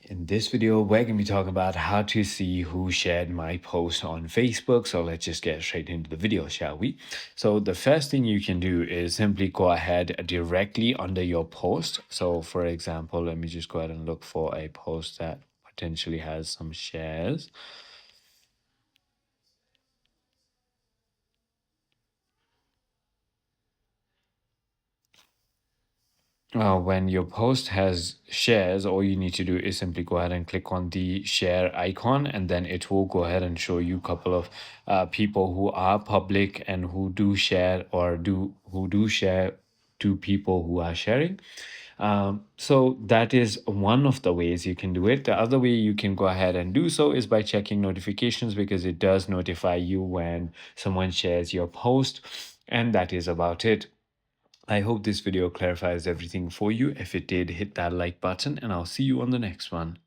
In this video, we're going to be talking about how to see who shared my post on Facebook. So let's just get straight into the video, shall we? So the first thing you can do is simply go ahead directly under your post. So for example, let me just go ahead and look for a post that potentially has some shares. When your post has shares, all you need to do is simply go ahead and click on the share icon, and then it will go ahead and show you a couple of people who are public and who do share who do share to people who are sharing. So that is one of the ways you can do it. The other way you can go ahead and do so is by checking notifications, because it does notify you when someone shares your post, and that is about it. I hope this video clarifies everything for you. If it did, hit that like button and I'll see you on the next one.